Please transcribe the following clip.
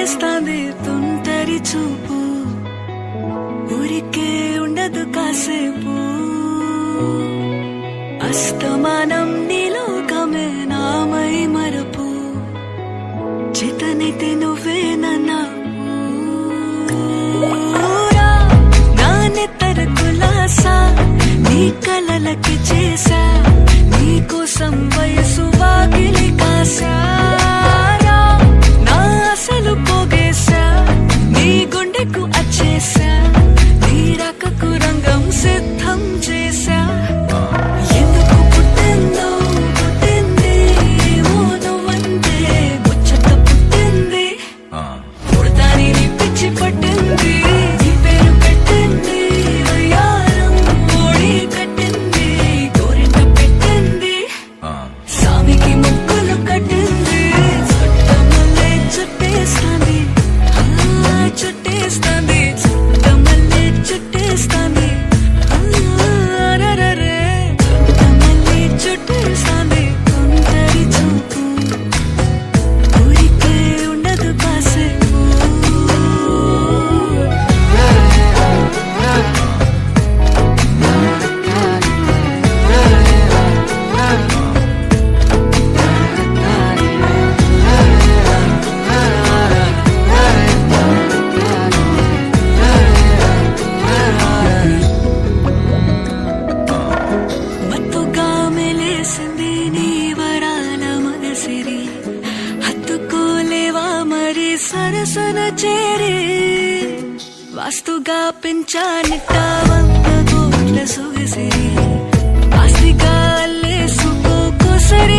చేస్తాంది తుంటరి చూపు, ఊరికే ఉండదు కాసేపు. అస్తమానం నీలోకమే నామై మరపు, చేతనైతే నువ్వే నన్నా నాన్నెత్తర కులాసా నీ కలలకి చేసా, నీ కోసం వయసు వాకిలి కాసా. నా అసలు పోగేశా, నీ గుండెకు అచ్చేసా, నీ రకకు రంగం సిద్ధం చేశా. ఎందుకు పుట్టిందో పుట్టింది, ఏమో నువ్వంటే ముచ్చట పుట్టింది. పుడతాని నీ పిచ్చి పట్టింది, నీ పేరు పెట్టింది వయ్యారం ఓడి కట్టింది, గోరింట పెట్టింది, సామికి ముక్కులు కట్టింది. చుట్టమల్లే చుట్టేస్తాంది, చుట్టేస్తాంది, చుట్టమల్లే చుట్టేస్తాంది, రరే చుట్టమల్లే చుట్టేస్తాంది తుంటరి చూపు, ఊరికే ఉండదు కాసేపు. మత్తుగా మెలేసింది నీ వరాల మనసిరి, హత్తుకోలేవా మరి సరసన చేరి. వాస్తుగా పెంచానిట్ట 100 కోట్ల సొగసిరి, ఆస్తిగా అల్లేసుకో కొసరి